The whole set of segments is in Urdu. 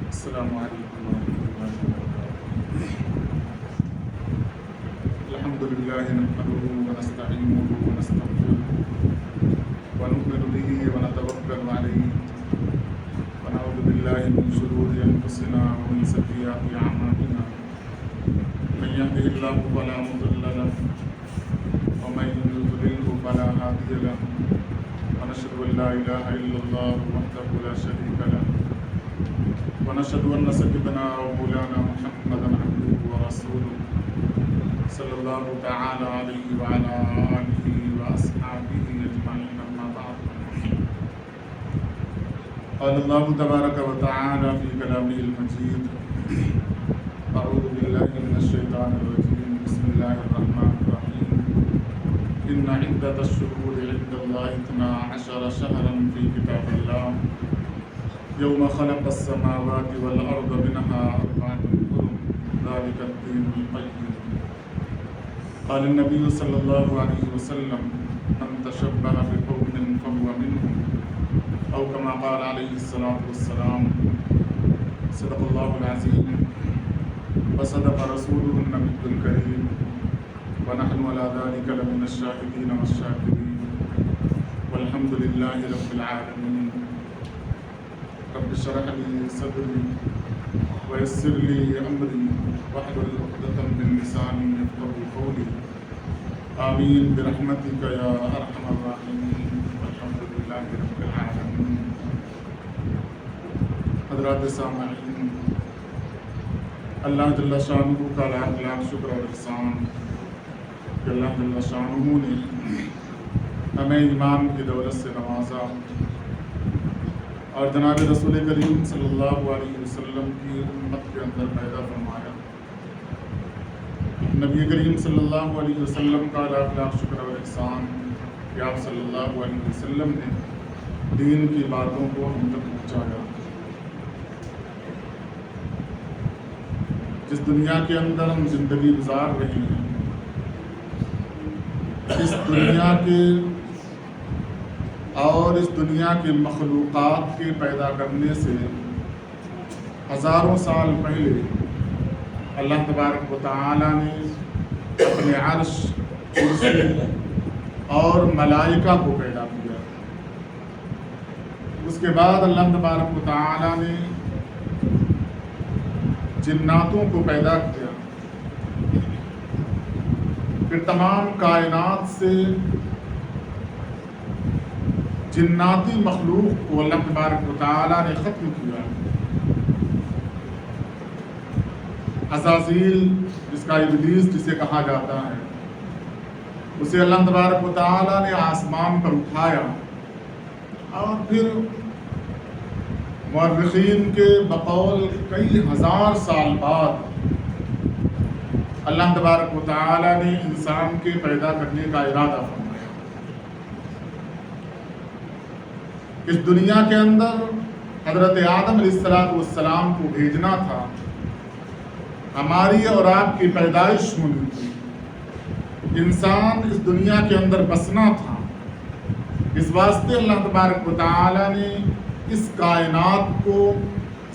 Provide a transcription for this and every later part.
السلام علیکم ورحمۃ اللہ وبرکاتہ الحمد للہ نحمده ونستعینه ونستغفره ونؤمن به ونتوکل علیہ ونعوذ باللہ من شرور انفسنا ومن سیئات اعمالنا من يهده الله فلا مضل له ومن يضلل فلا هادي له ونشهد ان لا اله الا الله وحده لا شريك له ونشهد أن سيدنا ومولانا محمدا عبده ورسوله صلى الله تعالى عليه وعلى آله وأصحابه أجمعين أما بعد قال الله تبارك وتعالى في كلامه المجيد أعوذ بالله من الشيطان الرجيم بسم الله الرحمن الرحيم إن عدة الشهور عند الله 12 شهرا في كتاب الله يوم خلق السماوات والأرض منها 4 حرم ذلك الدين القيم قال النبي صلى الله عليه وسلم من تشبه بقوم فهو منهم أو كما قال عليه الصلاة والسلام صدق الله العظيم وصدق رسوله النبي الكريم ونحن على ذلك لمن الشاهدين والشاكرين والحمد لله رب العالمين رب اشرح لي صدري ويسر لي امري واحلل عقدة من لساني يفقهوا قولي آمين برحمتك يا ارحم الراحمين والحمد لله رب العالمين. حضرات سامعین، اللہ جل شانہ کا لاکھ لاکھ شکر اور احسان کہ اللہ جل شانہ نے ہمیں ایمان کی دولت سے نوازا اور جناب رسول کریم صلی اللہ علیہ وسلم کی امت کے اندر پیدا فرمایا. نبی کریم صلی اللہ علیہ وسلم کا لاکھ لاکھ شکر اور احسان کہ آپ صلی اللہ علیہ وسلم نے دین کی باتوں کو ہم تک پہنچایا. جس دنیا کے اندر ہم زندگی گزار رہے ہیں، اس دنیا کے اور اس دنیا کے مخلوقات کے پیدا کرنے سے ہزاروں سال پہلے اللہ تبارک و تعالی نے اپنے عرش، کرسی اور ملائکہ کو پیدا کیا. اس کے بعد اللہ تبارک و تعالی نے جناتوں کو پیدا کیا. پھر تمام کائنات سے جناتی مخلوق کو اللہ تبارک و تعالی نے ختم کیا. عزازیل، جس کا ابلیس جسے کہا جاتا ہے، اسے اللہ تبارک و تعالی نے آسمان پر اٹھایا اور پھر مورخین کے بقول کئی ہزار سال بعد اللہ تبارک و تعالی نے انسان کے پیدا کرنے کا ارادہ فرمایا. اس دنیا کے اندر حضرت آدم علیہ السلام کو بھیجنا تھا، ہماری اور آپ کی پیدائش ہونی تھی، انسان اس دنیا کے اندر بسنا تھا. اس واسطے اللہ تبارک و تعالی نے اس کائنات کو،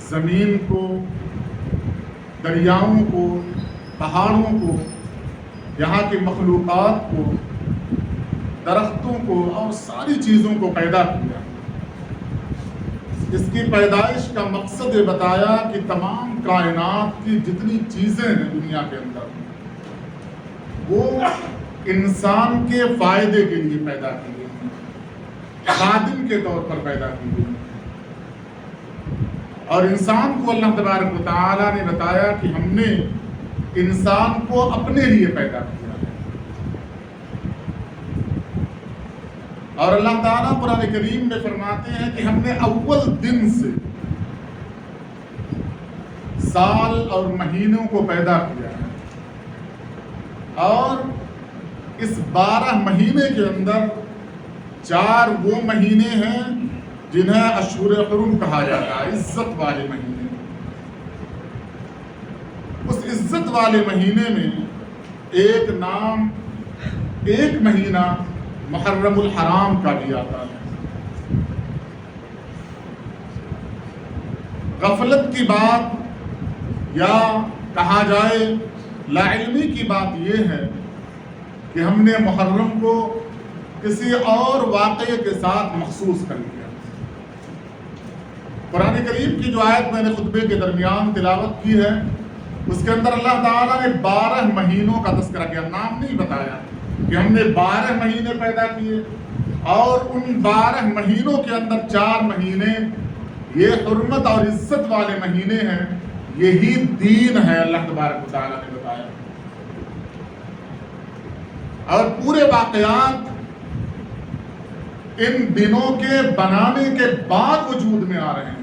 زمین کو، دریاؤں کو، پہاڑوں کو، یہاں کی مخلوقات کو، درختوں کو اور ساری چیزوں کو پیدا کیا. اس کی پیدائش کا مقصد یہ بتایا کہ تمام کائنات کی جتنی چیزیں ہیں دنیا کے اندر، وہ انسان کے فائدے کے لیے پیدا کی گئی ہیں، خادم کے طور پر پیدا کی گئی ہیں. اور انسان کو اللہ تبارک و تعالی نے بتایا کہ ہم نے انسان کو اپنے لیے پیدا کیا ہے. اور اللہ تعالیٰ قرآن کریم میں فرماتے ہیں کہ ہم نے اول دن سے سال اور مہینوں کو پیدا کیا ہے، اور اس 12 مہینے کے اندر 4 وہ مہینے ہیں جنہیں اشہر حرم کہا جاتا ہے، عزت والے مہینے. اس عزت والے مہینے میں ایک مہینہ محرم الحرام کا بھی آتا ہے. غفلت کی بات یا کہا جائے لا علمی کی بات یہ ہے کہ ہم نے محرم کو کسی اور واقعے کے ساتھ مخصوص کر لیا۔ قرآن کریم کی جو آیت میں نے خطبے کے درمیان تلاوت کی ہے اس کے اندر اللہ تعالیٰ نے 12 مہینوں کا تذکرہ کیا، نام نہیں بتایا کہ ہم نے 12 مہینے پیدا کیے اور ان 12 مہینوں کے اندر 4 مہینے یہ حرمت اور عزت والے مہینے ہیں، یہی دین ہے، اللہ تبارک و تعالیٰ نے بتایا۔ اور پورے واقعات ان دنوں کے بنانے کے بعد وجود میں آ رہے ہیں۔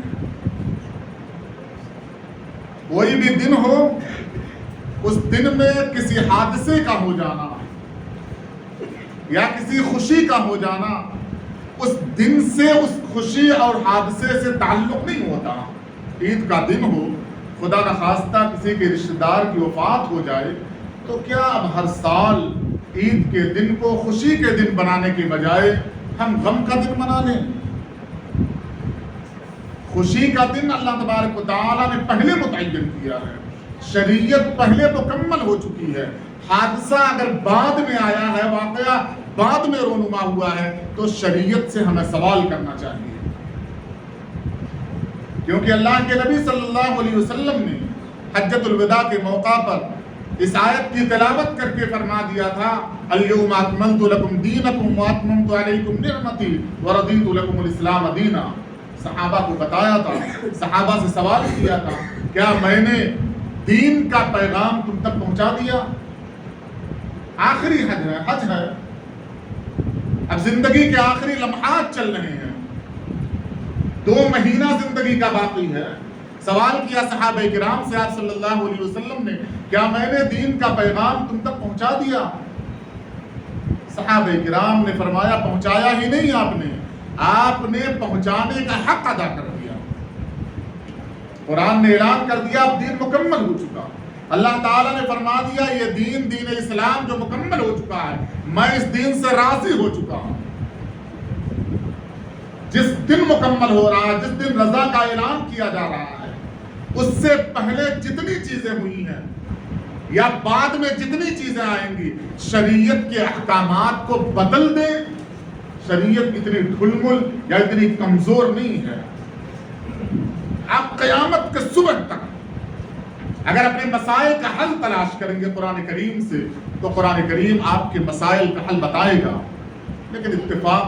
کوئی بھی دن ہو، اس دن میں کسی حادثے کا ہو جانا یا کسی خوشی کا ہو جانا، اس دن سے اس خوشی اور حادثے سے تعلق نہیں ہوتا۔ عید کا دن ہو، خدا نخواستہ کسی کے رشتہ دار کی وفات ہو جائے تو کیا اب ہر سال عید کے دن کو خوشی کے دن بنانے کے بجائے ہم غم کا دن منا لیں؟ خوشی کا دن اللہ تبارک و تعالیٰ نے پہلے متعین کیا ہے، شریعت پہلے مکمل ہو چکی ہے۔ حادثہ اگر بعد میں آیا ہے، واقعہ بعد میں رونما ہوا ہے تو شریعت سے ہمیں سوال کرنا چاہیے، کیونکہ اللہ کے نبی صلی اللہ علیہ وسلم نے حجۃ الوداع کے موقع پر اس آیت کی تلاوت کر کے فرما دیا تھا، الیوم اکملت لکم دینکم واتممت علیکم نعمتی ورضیت لکم الاسلام دینا۔ صحابہ کو بتایا تھا، صحابہ سے سوال کیا تھا، کیا میں نے دین کا پیغام تم تک پہنچا دیا؟ آخری حج ہے، اب زندگی کے آخری لمحات چل رہے ہیں، 2 مہینہ زندگی کا باقی ہے۔ سوال کیا صحابہ کرام سے آپ صلی اللہ علیہ وسلم نے، کیا میں نے دین کا پیغام تم تک پہنچا دیا؟ صحابہ کرام نے فرمایا پہنچایا ہی نہیں، آپ نے پہنچانے کا حق ادا کر دیا۔ قرآن نے اعلان کر دیا اب دین مکمل ہو چکا۔ اللہ تعالیٰ نے فرما دیا یہ دین اسلام جو مکمل ہو چکا ہے، میں اس دین سے راضی ہو چکا ہوں۔ جس دن مکمل ہو رہا ہے، جس دن رضا کا اعلان کیا جا رہا ہے، اس سے پہلے جتنی چیزیں ہوئی ہیں یا بعد میں جتنی چیزیں آئیں گی، شریعت کے احکامات کو بدل دیں۔ شریعت اتنی ڈھلمل یا اتنی کمزور نہیں ہے۔ آپ قیامت کے صبح تک اگر اپنے مسائل کا حل تلاش کریں گے قرآن کریم سے تو قرآن کریم آپ کے مسائل کا حل بتائے گا۔ لیکن اتفاق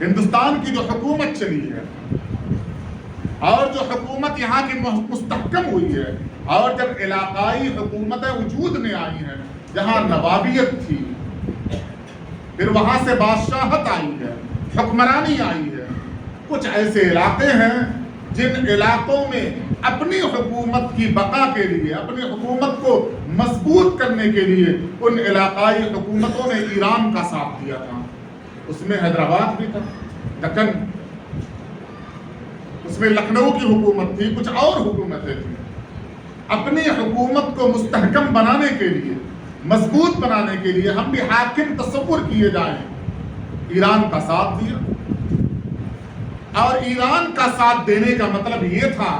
ہندوستان کی جو حکومت چلی ہے اور جو حکومت یہاں کی مستحکم ہوئی ہے، اور جب علاقائی حکومتیں وجود میں آئی ہیں جہاں نوابیت تھی، پھر وہاں سے بادشاہت آئی ہے، حکمرانی آئی ہے، کچھ ایسے علاقے ہیں جن علاقوں میں اپنی حکومت کی بقا کے لیے، اپنی حکومت کو مضبوط کرنے کے لیے ان علاقائی حکومتوں نے ایران کا ساتھ دیا تھا۔ اس میں حیدرآباد بھی تھا، دکن، اس میں لکھنؤ کی حکومت تھی، کچھ اور حکومتیں تھیں۔ اپنی حکومت کو مستحکم بنانے کے لیے، مضبوط بنانے کے لیے ہم بھی حاکم تصور کیے جائیں، ایران کا ساتھ دیا۔ اور ایران کا ساتھ دینے کا مطلب یہ تھا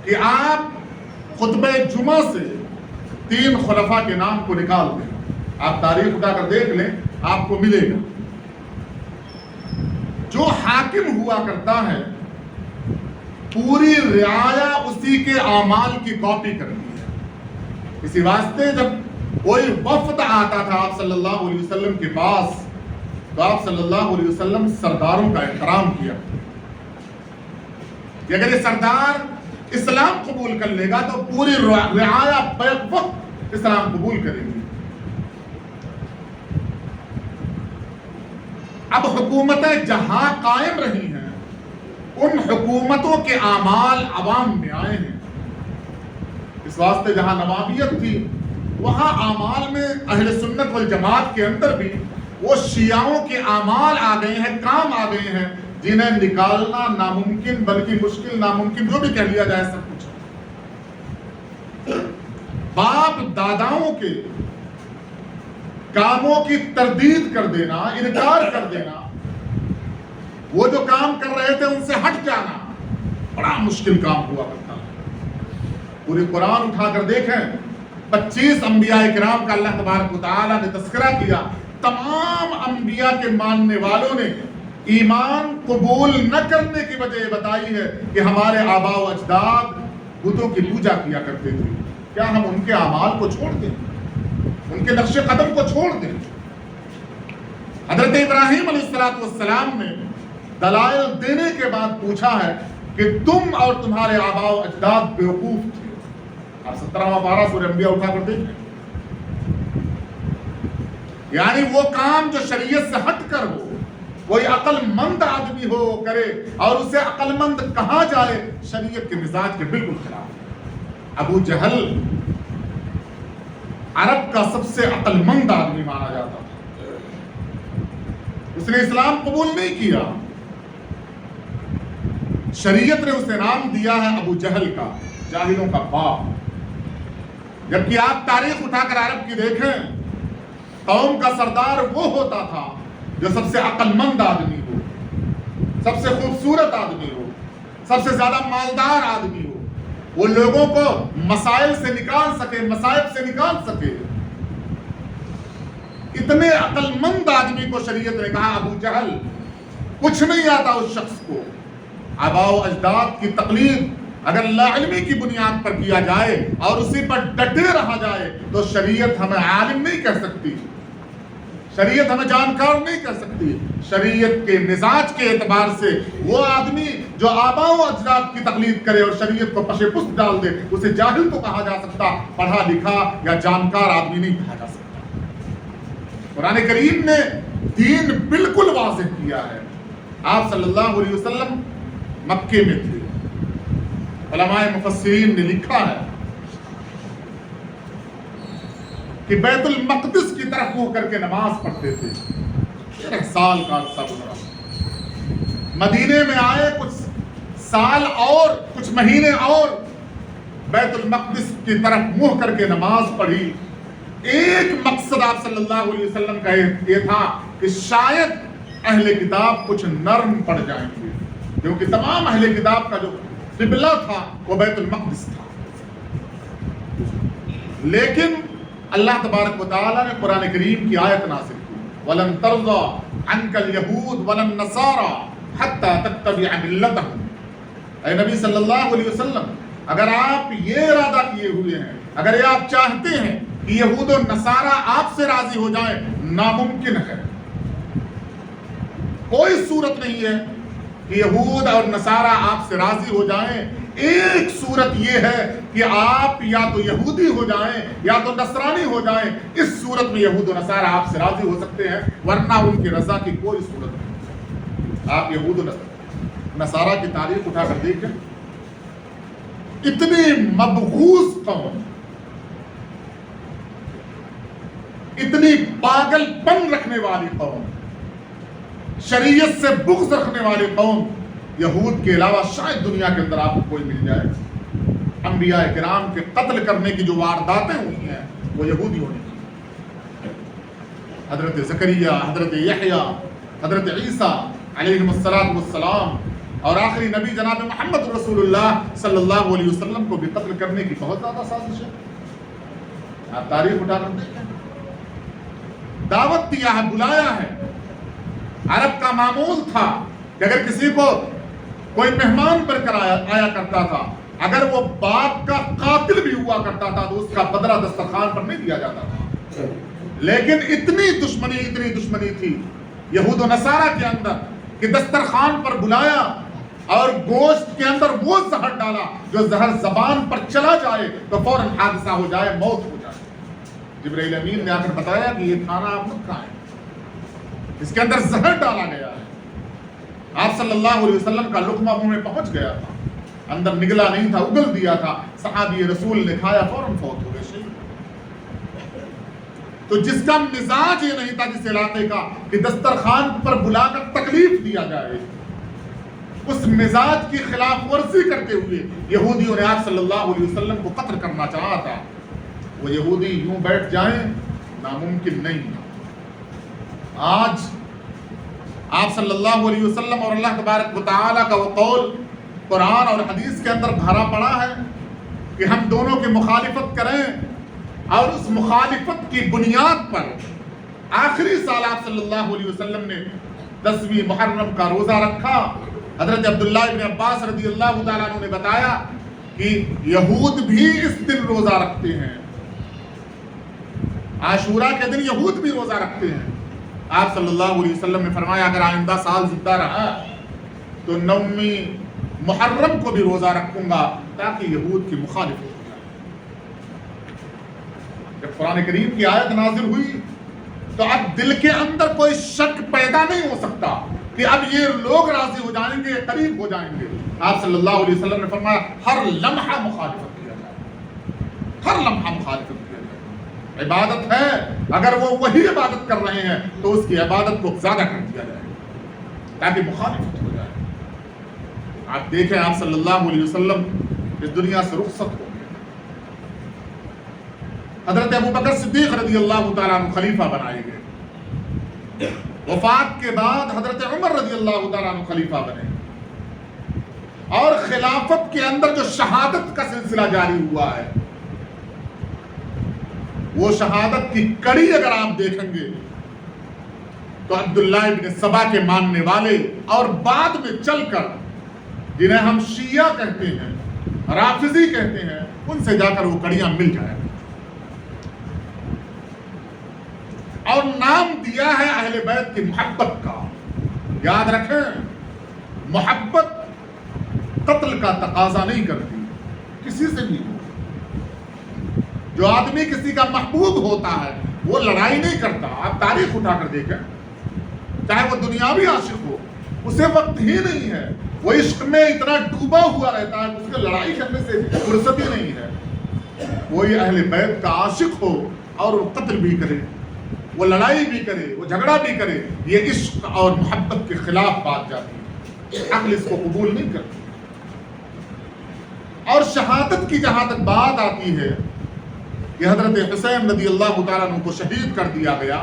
کہ آپ خطبہ جمعہ سے 3 خلفاء کے نام کو نکال دیں۔ آپ تاریخ اٹھا کر دیکھ لیں، آپ کو ملے گا۔ جو حاکم ہوا کرتا ہے پوری رعایا اسی کے اعمال کی کاپی کرتی ہے۔ اسی واسطے جب کوئی وفد آتا تھا آپ صلی اللہ علیہ وسلم کے پاس تو آپ صلی اللہ علیہ وسلم سرداروں کا احترام کیا کہ اگر یہ سردار اسلام قبول کر لے گا تو پوری رعایا بیک وقت اسلام قبول کرے گی۔ اب حکومتیں جہاں قائم رہی ہیں ان حکومتوں کے اعمال عوام میں آئے ہیں۔ اس واسطے جہاں نوابیت تھی وہاں اعمال میں اہل سنت والجماعت کے اندر بھی وہ شیعوں کے اعمال آ گئے ہیں، کام آ گئے ہیں جنہیں نکالنا ناممکن بلکہ مشکل، ناممکن جو بھی کہہ لیا جائے سب کچھ۔ باپ داداؤں کے کاموں کی تردید کر دینا، انکار کر دینا، وہ جو کام کر رہے تھے ان سے ہٹ جانا، بڑا مشکل کام ہوا کرتا ہے۔ پورے قرآن اٹھا کر دیکھیں، 25 انبیاء کرام کا اللہ تبارک و تعالیٰ نے تذکرہ کیا۔ تمام انبیاء کے ماننے والوں نے ایمان قبول نہ کرنے کی وجہ یہ بتائی ہے کہ ہمارے آباء و اجداد بتوں کی پوجا کیا کرتے تھے، کیا ہم ان کے اعمال کو چھوڑ دیں، ان کے نقش قدم کو چھوڑ دیں؟ حضرت ابراہیم علیہ السلام نے دلائل دینے کے بعد پوچھا ہے کہ تم اور تمہارے آباء و اجداد بیوقوف تھے۔ آپ 17واں پارہ سورہ انبیاء اٹھا کر دیکھیں، یعنی وہ کام جو شریعت سے ہٹ کر ہو، کوئی عقل مند آدمی ہو کرے، اور اسے عقل مند کہا جائے، شریعت کے مزاج کے بالکل خلاف۔ ابو جہل عرب کا سب سے عقل مند آدمی مانا جاتا تھا، اس نے اسلام قبول نہیں کیا، شریعت نے اسے نام دیا ہے ابو جہل کا، جاہلوں کا باپ۔ جبکہ آپ تاریخ اٹھا کر عرب کی دیکھیں، قوم کا سردار وہ ہوتا تھا جو سب سے عقل مند آدمی ہو، سب سے خوبصورت آدمی ہو، سب سے زیادہ مالدار آدمی ہو، وہ لوگوں کو مسائل سے نکال سکے، مصائب سے نکال سکے۔ اتنے عقل مند آدمی کو شریعت نے کہا ابو جہل، کچھ نہیں آتا اس شخص کو۔ آباء و اجداد کی تقلید اگر لا علمی کی بنیاد پر کیا جائے اور اسی پر ڈٹے رہا جائے تو شریعت ہمیں عالم نہیں کہہ سکتی، شریعت ہمیں جانکار نہیں کہہ سکتی۔ شریعت کے مزاج کے اعتبار سے وہ آدمی جو آباء و اجداد کی تقلید کرے اور شریعت کو پشے پست ڈال دے، اسے جاہل تو کہا جا سکتا، پڑھا لکھا یا جانکار آدمی نہیں کہا جا سکتا۔ قرآن کریم نے دین بالکل واضح کیا ہے۔ آپ صلی اللہ علیہ وسلم مکے میں تھے، علماء مفسرین نے لکھا ہے کہ بیت المقدس کی طرف منہ کر کے نماز پڑھتے تھے۔ 1 سال کا عرصہ گزرا، مدینے میں آئے کچھ سال اور کچھ مہینے اور، بیت المقدس کی طرف منہ کر کے نماز پڑھی۔ ایک مقصد آپ صلی اللہ علیہ وسلم کا یہ تھا کہ شاید اہل کتاب کچھ نرم پڑ جائیں گے، کیونکہ تمام اہل کتاب کا جو قبلہ تھا وہ بیت المقدس تھا۔ لیکن اللہ تبارک و تعالیٰ نے قرآن کریم کی آیت نازل کی، وَلَن تَرْضَىٰ عَنْكَ الْيَهُودُ وَلَا النَّصَارَىٰ حَتَّىٰ تَتَّبِعَ مِلَّتَهُمْ۔ اے نبی صلی اللہ علیہ وسلم، اگر آپ یہ ارادہ کیے ہوئے ہیں، اگر یہ آپ چاہتے ہیں کہ یہود و نصارہ آپ سے راضی ہو جائیں، ناممکن ہے، کوئی صورت نہیں ہے کہ یہود اور نصارہ آپ سے راضی ہو جائیں۔ ایک صورت یہ ہے کہ آپ یا تو یہودی ہو جائیں یا تو نصرانی ہو جائیں، اس صورت میں یہود و نصارہ آپ سے راضی ہو سکتے ہیں، ورنہ ان کی رضا کی کوئی صورت نہیں۔ آپ یہود و نصارہ کی تاریخ اٹھا کر دیکھیں، اتنی مبغوض قوم، اتنی پاگل پن رکھنے والی قوم، شریعت سے بغض رکھنے والی قوم، یہود کے علاوہ شاید دنیا کے اندر آپ کو کوئی مل جائے۔ انبیاء کرام کے قتل کرنے کی جو وارداتیں ہوئی ہیں وہ یہودیوں نے کی۔ حضرت زکریا، حضرت یحییٰ، حضرت عیسیٰ علیہ السلام اور آخری نبی جناب محمد رسول اللہ صلی اللہ علیہ وسلم کو بھی قتل کرنے کی بہت زیادہ سازش ہے۔ آپ تاریخ اٹھا کر دیکھیں، دعوت دیا ہے، بلایا ہے۔ عرب کا معمول تھا کہ اگر کسی کو کوئی مہمان پر آیا کرتا تھا، اگر وہ باپ کا قاتل بھی ہوا کرتا تھا تو اس کا بدلہ دسترخوان پر نہیں دیا جاتا تھا۔ لیکن اتنی دشمنی تھی یہود و نصارہ کے اندر کہ دسترخوان پر بلایا اور گوشت کے اندر وہ زہر ڈالا جو زہر زبان پر چلا جائے تو فوراً حادثہ ہو جائے، موت ہو جائے۔ جبرائیل امین نے آ کر بتایا کہ یہ کھانا آپ مت کھائیں، اس کے اندر زہر ڈالا گیا ہے۔ آپ صلی اللہ علیہ وسلم کا لقمہ منہ میں پہنچ گیا تھا، اندر نگلا نہیں تھا، اگل دیا تھا، صحابی رسول نے کھایا، فوراً فوت ہو گئے، شہید۔ تو جس کا مزاج یہ نہیں تھا جس علاقے کا کہ دسترخوان پر بلا کر تکلیف دیا جائے، اس مزاج کی خلاف ورزی کرتے ہوئے یہودیوں نے آپ صلی اللہ علیہ وسلم کو قتل کرنا چاہا تھا۔ وہ یہودی یوں بیٹھ جائیں، ناممکن نہیں تھا۔ آج آپ صلی اللہ علیہ وسلم اور اللہ تبارک و تعالیٰ کا وہ قول قرآن اور حدیث کے اندر بھرا پڑا ہے کہ ہم دونوں کی مخالفت کریں، اور اس مخالفت کی بنیاد پر آخری سال آپ صلی اللہ علیہ وسلم نے 10ویں محرم کا روزہ رکھا۔ حضرت عبداللہ ابن عباس رضی اللہ تعالیٰ عنہ نے بتایا کہ یہود بھی اس دن روزہ رکھتے ہیں، عاشورہ کے دن یہود بھی روزہ رکھتے ہیں۔ آپ صلی اللہ علیہ وسلم نے فرمایا اگر آئندہ سال زندہ رہا تو 9ویں محرم کو بھی روزہ رکھوں گا تاکہ یہود کی مخالفت ہو جائے۔ جب قرآن کریم کی آیت نازل ہوئی تو اب دل کے اندر کوئی شک پیدا نہیں ہو سکتا کہ اب یہ لوگ راضی ہو جائیں گے، قریب ہو جائیں گے۔ آپ صلی اللہ علیہ وسلم نے فرمایا ہر لمحہ مخالفت کیا جائے، ہر لمحہ مخالفت کیا جائے۔ عبادت ہے، اگر وہ وہی عبادت کر رہے ہیں تو اس کی عبادت کو زیادہ کر دیا جائے تاکہ مخالفت ہو جائے۔ آپ دیکھیں آپ صلی اللہ علیہ وسلم اس دنیا سے رخصت ہو گئے، حضرت ابوبکر صدیق رضی اللہ تعالیٰ عنہ خلیفہ بنائے گئے، وفات کے بعد حضرت عمر رضی اللہ تعالیٰ عنہ خلیفہ بنے، اور خلافت کے اندر جو شہادت کا سلسلہ جاری ہوا ہے، وہ شہادت کی کڑی اگر آپ دیکھیں گے تو عبداللہ ابن سبا کے ماننے والے اور بعد میں چل کر جنہیں ہم شیعہ کہتے ہیں، رافضی کہتے ہیں، ان سے جا کر وہ کڑیاں مل جائیں، اور نام دیا ہے اہل بیت کی محبت کا۔ یاد رکھیں محبت قتل کا تقاضا نہیں کرتی، کسی سے بھی ہو۔ جو آدمی کسی کا محبوب ہوتا ہے وہ لڑائی نہیں کرتا۔ آپ تاریخ اٹھا کر دیکھیں، چاہے وہ دنیاوی عاشق ہو، اسے وقت ہی نہیں ہے، وہ عشق میں اتنا ڈوبا ہوا رہتا ہے اس کے لڑائی کرنے سے فرصت ہی نہیں ہے۔ کوئی اہل بیت کا عاشق ہو اور وہ قتل بھی کرے، وہ لڑائی بھی کرے، وہ جھگڑا بھی کرے، یہ عشق اور محبت کے خلاف بات جاتی ہے، عقل اس کو قبول نہیں کرتی۔ اور شہادت کی جہاں تک بات آتی ہے کہ حضرت حسین رضی اللہ تعالیٰ عنہ کو شہید کر دیا گیا،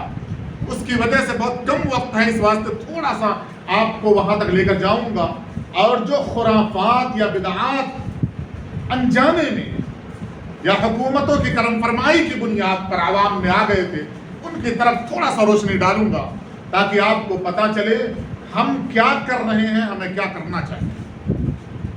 اس کی وجہ سے بہت کم وقت ہے، اس واسطے تھوڑا سا آپ کو وہاں تک لے کر جاؤں گا۔ اور جو خرافات یا بدعات انجانے میں یا حکومتوں کی کرم فرمائی کی بنیاد پر عوام میں آ گئے تھے، ان کی طرف تھوڑا سا روشنی ڈالوں گا تاکہ آپ کو پتا چلے ہم کیا کر رہے ہیں، ہمیں کیا کرنا چاہیے۔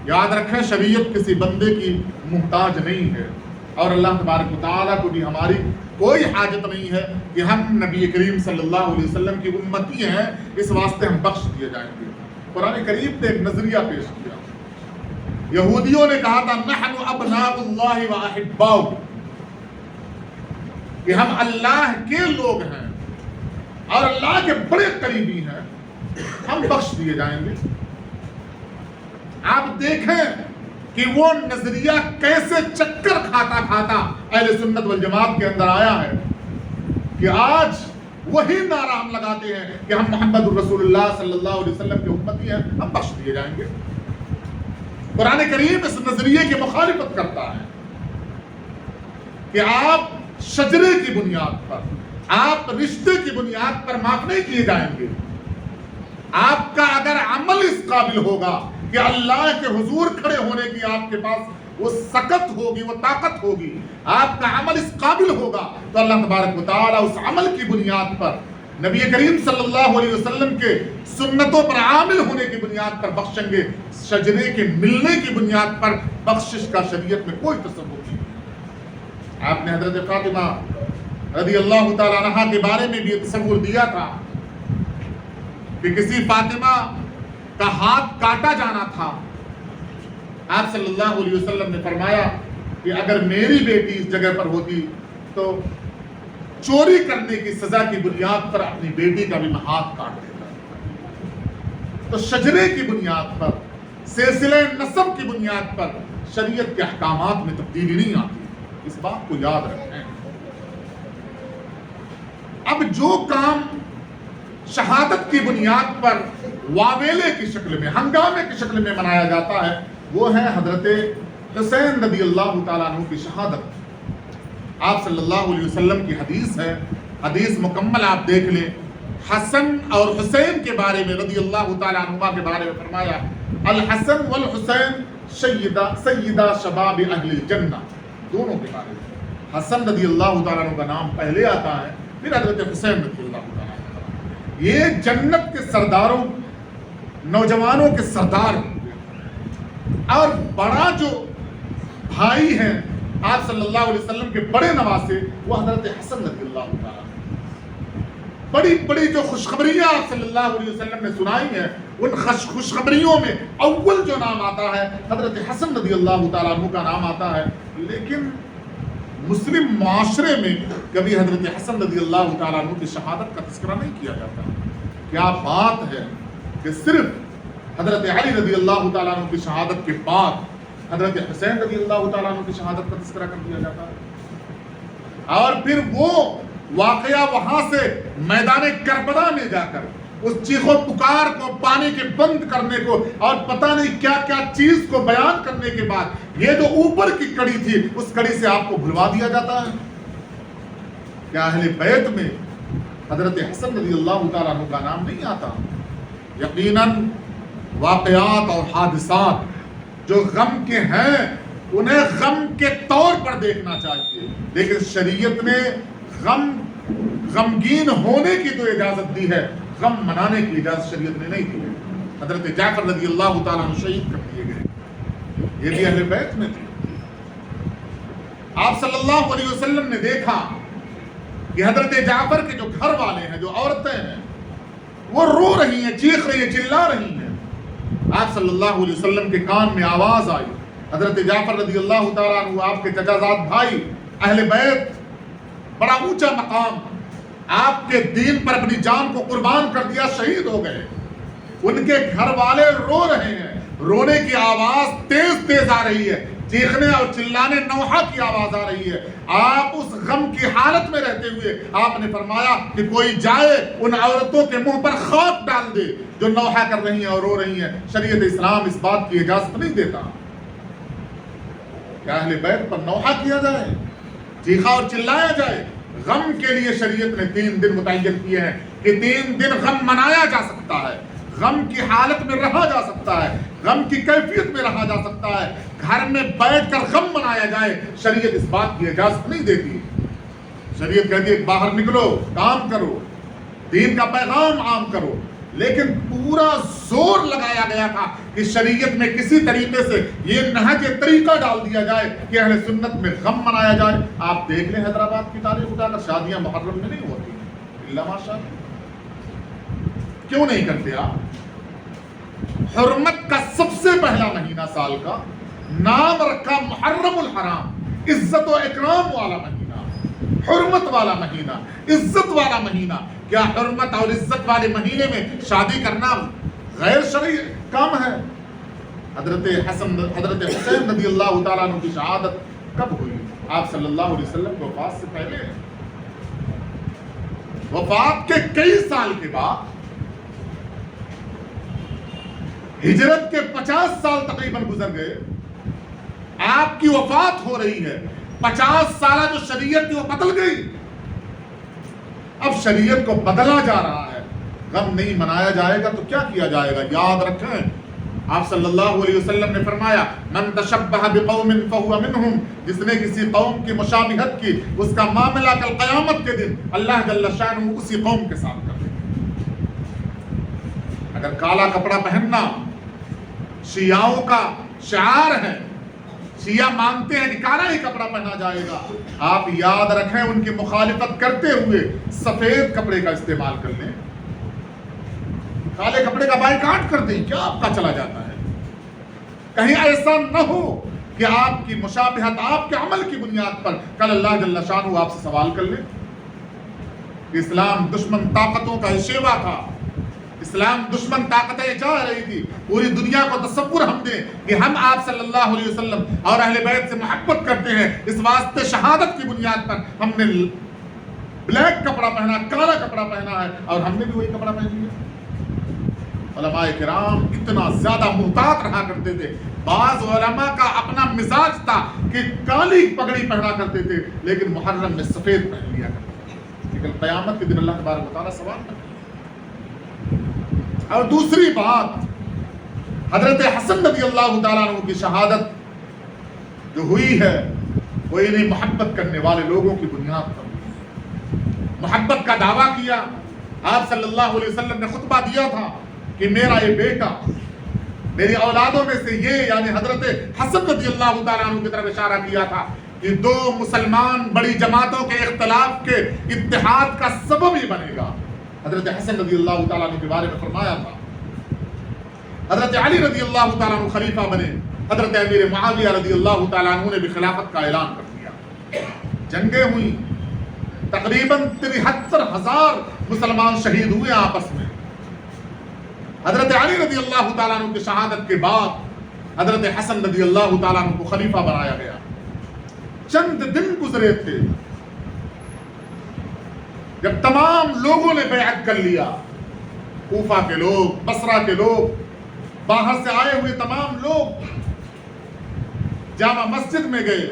یاد رکھیں شریعت کسی بندے کی محتاج نہیں ہے، اور اللہ تبارک و تعالیٰ کو بھی ہماری کوئی حاجت نہیں ہے کہ ہم نبی کریم صلی اللہ علیہ وسلم کی امتی ہیں اس واسطے ہم بخش دیے جائیں گے۔ قرآن کریم نے ایک نظریہ پیش کیا، یہودیوں نے کہا تھا نحن ابناء اللہ و احباؤہ، کہ ہم اللہ کے لوگ ہیں اور اللہ کے بڑے قریبی ہیں، ہم بخش دیے جائیں گے۔ آپ دیکھیں کہ وہ نظریہ کیسے چکر کھاتا کھاتا اہل سنت والجماعت کے اندر آیا ہے کہ آج وہی نعرہ ہم لگاتے ہیں کہ ہم محمد الرسول اللہ صلی اللہ علیہ وسلم کے امتی ہیں، ہم بخش دیے جائیں گے۔ قرآن کریم اس نظریے کی مخالفت کرتا ہے کہ آپ شجرے کی بنیاد پر، آپ رشتے کی بنیاد پر معاف نہیں کیے جائیں گے۔ آپ کا اگر عمل اس قابل ہوگا کہ اللہ کے حضور کھڑے ہونے کی آپ کے پاس وہ سکت ہوگی، وہ طاقت ہوگی، آپ کا عمل اس قابل ہوگا تو اللہ تبارک و تعالیٰ اس عمل کی بنیاد پر، نبی کریم صلی اللہ علیہ وسلم کے سنتوں پر عامل ہونے کی بنیاد پر بخشیں گے۔ شجرے کے ملنے کی بنیاد پر بخشش کا شریعت میں کوئی تصور نہیں۔ آپ نے حضرت فاطمہ رضی اللہ تعالیٰ عنہا کے بارے میں بھی تصور دیا تھا کہ کسی فاطمہ کا ہاتھ کاٹا جانا تھا، آپ صلی اللہ علیہ وسلم نے فرمایا کہ اگر میری بیٹی اس جگہ پر ہوتی تو چوری کرنے کی سزا کی بنیاد پر اپنی بیٹی کا بھی میں ہاتھ کاٹ دیتا۔ تو شجرے کی بنیاد پر، سلسلہ نسب کی بنیاد پر شریعت کے احکامات میں تبدیلی نہیں آتی، اس بات کو یاد رکھیں۔ اب جو کام شہادت کی بنیاد پر واویلے کی شکل میں، ہنگامے کی شکل میں منایا جاتا ہے، وہ ہے حضرت حسین رضی اللہ تعالیٰ عنہ کی شہادت۔ آپ صلی اللہ علیہ وسلم کی حدیث ہے، حدیث مکمل آپ دیکھ لیں حسن اور حسین کے بارے میں رضی اللہ تعالیٰ عنہما کے بارے میں فرمایا الحسن والحسین سیدہ شباب اہل الجنہ، دونوں کے بارے میں حسن رضی اللہ تعالیٰ عنہ کا نام پہلے آتا ہے، پھر حضرت حسین رضی اللہ تعالیٰ عنہ، یہ جنت کے سرداروں، نوجوانوں کے سردار ہوں گے۔ اور بڑا جو بھائی ہیں آپ صلی اللہ علیہ وسلم کے بڑے نواسے، وہ حضرت حسن رضی اللہ تعالیٰ عنہ۔ بڑی بڑی جو خوشخبریاں آپ صلی اللہ علیہ وسلم نے سنائی ہیں، ان خوشخبریوں میں اول جو نام آتا ہے حضرت حسن رضی اللہ تعالیٰ عنہ کا نام آتا ہے۔ لیکن مسلم معاشرے میں کبھی حضرت حسن رضی اللہ تعالیٰ عنہ کی شہادت کا تذکرہ نہیں کیا جاتا۔ کیا بات ہے کہ صرف حضرت علی رضی اللہ تعالیٰ عنہ کی شہادت کے بعد حضرت حسین رضی اللہ تعالیٰ عنہ کی شہادت کا تذکرہ کر دیا جاتا ہے، اور پھر وہ واقعہ وہاں سے میدان کربلا میں جا کر اس چیخ و پکار کو پانی کے بند کرنے کو اور پتہ نہیں کیا کیا چیز کو بیان کرنے کے بعد یہ جو اوپر کی کڑی تھی اس کڑی سے آپ کو بھلوا دیا جاتا ہے۔ کیا اہل بیت میں حضرت حسن رضی اللہ تعالیٰ عنہ کا نام نہیں آتا؟ یقیناً واقعات اور حادثات جو غم کے ہیں انہیں غم کے طور پر دیکھنا چاہیے، لیکن شریعت نے غمگین ہونے کی تو اجازت دی ہے، غم منانے کی اجازت شریعت نے نہیں دی ہے۔ حضرت جعفر رضی اللہ تعالیٰ عنہ شہید کر دیے گئے، یہ بھی اہل بیت میں تھے۔ آپ صلی اللہ علیہ وسلم نے دیکھا کہ حضرت جعفر کے جو گھر والے ہیں، جو عورتیں ہیں، وہ رو رہی ہیں، چیخ رہی ہیں، چلا رہی ہیں۔ آپ صلی اللہ علیہ وسلم کے کان میں آواز آئی، حضرت جعفر رضی اللہ تعالیٰ عنہ آپ کے چچا زاد بھائی، اہل بیت، بڑا اونچا مقام، آپ کے دین پر اپنی جان کو قربان کر دیا، شہید ہو گئے۔ ان کے گھر والے رو رہے ہیں، رونے کی آواز تیز تیز آ رہی ہے، چیخنے اور چلانے نوحہ کی آواز آ رہی ہے۔ آپ اس غم کی حالت میں رہتے ہوئے آپ نے فرمایا کہ کوئی جائے ان عورتوں کے منہ پر خاک ڈال دے جو نوحہ کر رہی ہیں اور رو رہی ہیں۔ شریعت اسلام اس بات کی اجازت نہیں دیتا کہ اہل بیت پر نوحہ کیا جائے، چیخا اور چلایا جائے۔ غم کے لیے شریعت نے 3 دن متعین کیے ہیں کہ 3 دن غم منایا جا سکتا ہے، غم کی حالت میں رہا جا سکتا ہے، غم کی کیفیت میں رہا جا سکتا ہے۔ گھر میں بیٹھ کر غم منایا جائے، شریعت اس بات کی اجازت نہیں دیتی۔ شریعت کہتی ہے باہر نکلو، کام کرو، دین کا پیغام عام کرو، لیکن پورا زور لگایا گیا تھا کہ شریعت میں کسی طریقے سے یہ نہج طریقہ ڈال دیا جائے کہ اہل سنت میں غم منایا جائے۔ آپ دیکھ لیں حیدرآباد کی تاریخ اٹھا کر، شادیاں محرم میں نہیں ہوتی الا ماشاءاللہ۔ کیوں نہیں کرتے آپ؟ حرمت کا سب سے پہلا مہینہ سال کا نام رکھا محرم الحرام، عزت و اکرام والا مہینہ، حرمت والا مہینہ، عزت والا مہینہ۔ کیا حرمت اور عزت والے مہینے میں شادی کرنا غیر شرعی کام ہے؟ حضرت حسین رضی اللہ تعالیٰ عنہ کی شہادت کب ہوئی؟ آپ صلی اللہ علیہ وسلم کی وفات سے پہلے، وفات کے کئی سال کے بعد، ہجرت کے 50 سال تقریباً گزر گئے، آپ کی وفات ہو رہی ہے، 50 سالہ جو شریعت تھی وہ بدل گئی۔ اب شریعت کو بدلا جا رہا ہے، غم نہیں منایا جائے گا تو کیا کیا جائے گا؟ یاد رکھیں آپ صلی اللہ علیہ وسلم نے فرمایا من تشبہ بقوم فہو منہم، جس نے کسی قوم کی مشابہت کی اس کا معاملہ کل قیامت کے دن اللہ جل شانہ اسی قوم کے ساتھ کر دے گا۔ اگر کالا کپڑا پہننا شیعوں کا شعار ہے، شیعہ مانتے ہیں کہ کالا ہی کپڑا پہنا جائے گا، آپ یاد رکھیں ان کی مخالفت کرتے ہوئے سفید کپڑے کا استعمال کر لیں، کالے کپڑے کا بائیکاٹ کر دیں، کیا آپ کا چلا جاتا ہے؟ کہیں ایسا نہ ہو کہ آپ کی مشابہت آپ کے عمل کی بنیاد پر کل اللہ جل شانہ آپ سے سوال کر لیں۔ اسلام دشمن طاقتوں کا شیوا تھا، اسلام دشمن طاقتیں چاہ رہی تھی پوری دنیا کو تصور ہم دیں کہ ہم آپ صلی اللہ علیہ وسلم اور اہل بیت سے محبت کرتے ہیں، اس واسطے شہادت کی بنیاد پر ہم نے بلیک کپڑا پہنا، کالا کپڑا پہنا ہے، اور ہم نے بھی وہی کپڑا پہن لیا۔ علماء کرام اتنا زیادہ محتاط رہا کرتے تھے، بعض علماء کا اپنا مزاج تھا کہ کالی پگڑی پہنا کرتے تھے لیکن محرم میں سفید پہن لیا کرتے تھے، لیکن قیامت کے دن اللہ تبارک و تعالیٰ سوال کرتے ہیں۔ اور دوسری بات، حضرت حسن رضی اللہ تعالیٰ عنہ کی شہادت جو ہوئی ہے وہ انہیں محبت کرنے والے لوگوں کی بنیاد پر ہوئی۔ محبت کا دعویٰ کیا، آپ صلی اللہ علیہ وسلم نے خطبہ دیا تھا کہ میرا یہ بیٹا، میری اولادوں میں سے یہ، یعنی حضرت حسن رضی اللہ تعالیٰ عنہ کی طرف اشارہ کیا تھا کہ دو مسلمان بڑی جماعتوں کے اختلاف کے اتحاد کا سبب ہی بنے گا۔ حضرت حسن رضی اللہ تعالیٰ عنہ کے بارے میں فرمایا تھا۔ حضرت علی رضی اللہ تعالیٰ عنہ خلیفہ بنے، حضرت امیر معاویہ رضی اللہ تعالیٰ عنہ نے بھی خلافت کا اعلان کر دیا۔ جنگیں ہوئی، تقریباً 73,000 مسلمان شہید ہوئے آپس میں۔ حضرت علی رضی اللہ تعالیٰ عنہ کی شہادت کے بعد حضرت حسن رضی اللہ تعالیٰ عنہ کو خلیفہ بنایا گیا۔ چند دن گزرے تھے جب تمام لوگوں نے بیعت کر لیا، کوفہ کے لوگ، بصرہ کے لوگ، باہر سے آئے ہوئے تمام لوگ جامع مسجد میں گئے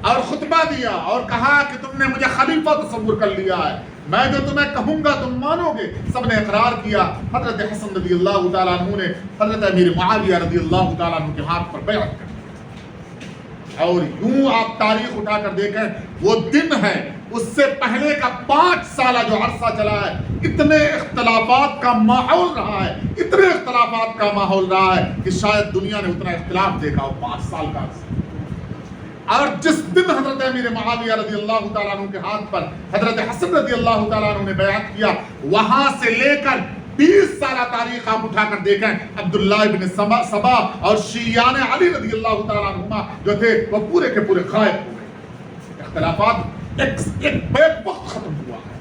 اور خطبہ دیا اور کہا کہ تم نے مجھے خلیفہ تصور کر لیا ہے، میں جو تمہیں کہوں گا تم مانو گے۔ سب نے اقرار کیا۔ حضرت حسن رضی اللہ تعالیٰ عنہ نے حضرت امیر معاویہ رضی اللہ تعالیٰ عنہ کے ہاتھ پر بیعت کر دی۔ اور یوں آپ تاریخ اٹھا کر دیکھیں، وہ دن ہے، اس سے پہلے کا 5 سالہ جو عرصہ چلا ہے، اتنے اختلافات کا ماحول رہا ہے، اتنے اختلافات کا ماحول رہا ہے کہ شاید دنیا نے اتنا اختلاف دیکھا ہو 5 سال کا عرصہ۔ اور جس دن حضرت امیر معاویہ رضی اللہ تعالیٰ عنہ کے ہاتھ پر حضرت حسن رضی اللہ تعالیٰ عنہ نے بیعت کیا، وہاں سے لے کر 20 سالہ تاریخ آپ اٹھا کر دیکھیں، عبداللہ ابن سبا اور شیعان علی رضی اللہ تعالیٰ عنہما جو تھے وہ پورے کے پورے غائب ہو گئے۔ اختلافات ایک بیک وقت ختم ہوا ہے۔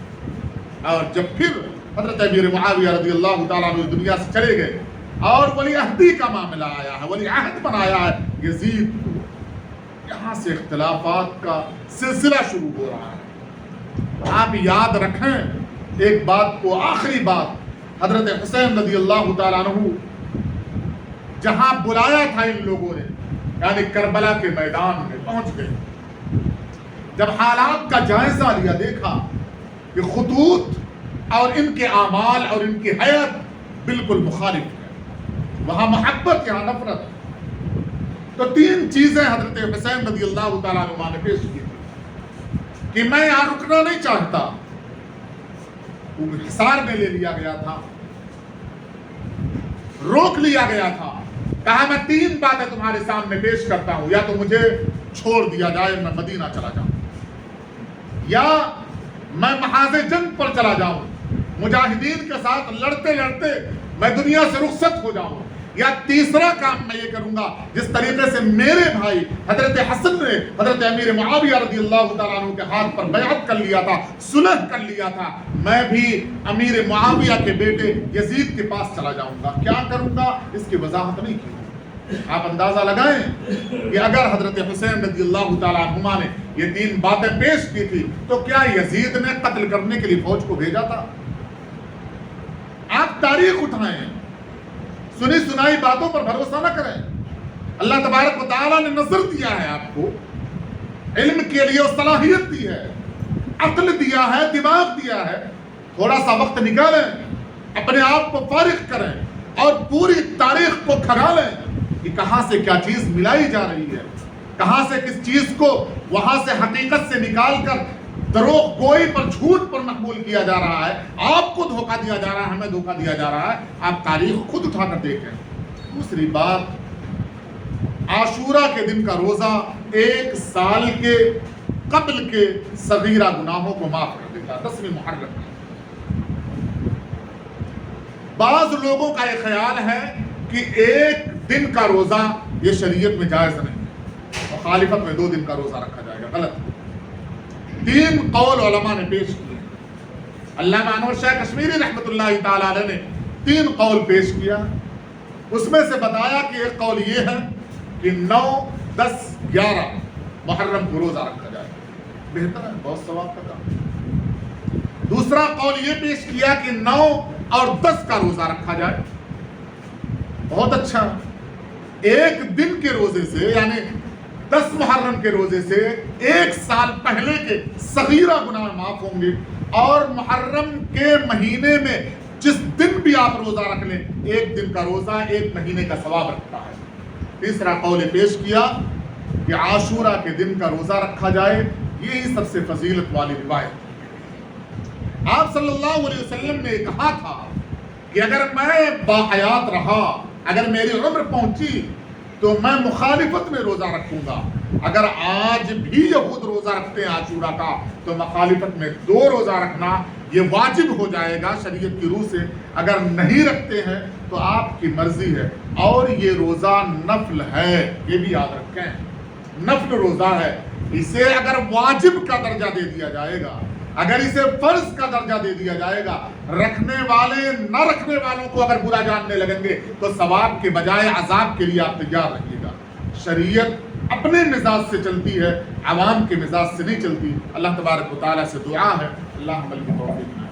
اور جب پھر حضرت امیر معاویہ رضی اللہ تعالیٰ عنہ دنیا سے چلے گئے اور ولی عہدی کا معاملہ آیا ہے، ولی عہد بنایا ہے یزید کو، یہاں سے اختلافات کا سلسلہ شروع ہو رہا ہے۔ آپ یاد رکھیں ایک بات کو، آخری بات، حضرت حسین رضی اللہ تعالیٰ عنہ جہاں بلایا تھا ان لوگوں نے، یعنی کربلا کے میدان میں پہنچ گئے۔ جب حالات کا جائزہ لیا، دیکھا کہ خطوط اور ان کے اعمال اور ان کی حیات بالکل مخالف ہے، وہاں محبت یہاں نفرت۔ تو 3 چیزیں حضرت حسین رضی اللہ تعالیٰ عنہ نے پیش کی کہ میں یہاں رکنا نہیں چاہتا۔ حصار میں لے لیا گیا تھا، روک لیا گیا تھا، کہا میں 3 باتیں تمہارے سامنے پیش کرتا ہوں، یا تو مجھے چھوڑ دیا جائے، میں مدینہ چلا جاؤں، یا میں محاذ جنگ پر چلا جاؤں، مجاہدین کے ساتھ لڑتے لڑتے میں دنیا سے رخصت ہو جاؤں، یا تیسرا کام میں یہ کروں گا جس طریقے سے میرے بھائی حضرت حسن نے حضرت امیر معاویہ رضی اللہ تعالیٰ عنہ کے ہاتھ پر بیعت کر لیا تھا، صلح کر لیا تھا، میں بھی امیر معاویہ کے بیٹے یزید کے پاس چلا جاؤں گا۔ کیا کروں گا اس کی وضاحت نہیں کی۔ آپ اندازہ لگائیں کہ اگر حضرت حسین رضی اللہ تعالیٰ عنہما نے یہ 3 باتیں پیش کی تھی تو کیا یزید نے قتل کرنے کے لیے فوج کو بھیجا تھا؟ آپ تاریخ اٹھائیں، سنی سنائی باتوں پر بھروسہ نہ کریں۔ اللہ تبارک و تعالیٰ نے نظر دیا ہے، آپ کو علم کے لیے صلاحیت دی ہے، عقل دیا ہے، دماغ دیا ہے۔ تھوڑا سا وقت نکالیں، اپنے آپ کو فارغ کریں اور پوری تاریخ کو کھگا لیں کہ کہاں سے کیا چیز ملائی جا رہی ہے، کہاں سے کس چیز کو وہاں سے حقیقت سے نکال کر دروغ گوئی پر، جھوٹ پر محمول کیا جا رہا ہے۔ آپ کو دھوکہ دیا جا رہا ہے، ہمیں دھوکہ دیا جا رہا ہے۔ آپ تاریخ خود اٹھا کر دیکھیں۔ دوسری بات، عاشورہ کے دن کا روزہ 1 سال کے قبل کے صغیرہ گناہوں کو معاف کر دیتا ہے، 10ویں محرم۔ بعض لوگوں کا یہ خیال ہے کہ 1 دن کا روزہ یہ شریعت میں جائز نہیں، مخالفت میں 2 دن کا روزہ رکھا جائے گا، غلط۔ 3 قول علماء نے پیش کیے۔ علامہ انور شاہ کشمیری رحمۃ اللہ تعالی علیہ نے 3 قول پیش کیا۔ اس میں سے بتایا کہ ایک قول یہ ہے کہ 9، 10، 11 محرم کو روزہ رکھا جائے، بہتر ہے، بہت ثواب کا کام۔ دوسرا قول یہ پیش کیا کہ 9 اور 10 کا روزہ رکھا جائے، بہت اچھا۔ 1 دن کے روزے سے، یعنی 10 محرم کے روزے سے 1 سال پہلے کے صغیرہ گناہ معاف ہوں گے، اور محرم کے مہینے میں جس دن بھی آپ روزہ رکھ لیں، ایک دن کا روزہ 1 مہینے کا ثواب رکھتا ہے۔ تیسرا قول پیش کیا کہ عاشورہ کے دن کا روزہ رکھا جائے، یہی سب سے فضیلت والی روایت۔ آپ صلی اللہ علیہ وسلم نے کہا تھا کہ اگر میں باحیات رہا، اگر میری عمر پہنچی تو میں مخالفت میں روزہ رکھوں گا۔ اگر آج بھی یہود روزہ رکھتے ہیں عاشورہ کا، تو مخالفت میں 2 روزہ رکھنا یہ واجب ہو جائے گا شریعت کی روح سے۔ اگر نہیں رکھتے ہیں تو آپ کی مرضی ہے، اور یہ روزہ نفل ہے، یہ بھی یاد رکھیں، نفل روزہ ہے۔ اسے اگر واجب کا درجہ دے دیا جائے گا، اگر اسے فرض کا درجہ دے دیا جائے گا، رکھنے والے نہ رکھنے والوں کو اگر برا جاننے لگیں گے تو ثواب کے بجائے عذاب کے لیے آپ تیار رہیے گا۔ شریعت اپنے مزاج سے چلتی ہے، عوام کے مزاج سے نہیں چلتی۔ اللہ تبارک و تعالیٰ سے دعا ہے اللہ عمل کی توفیق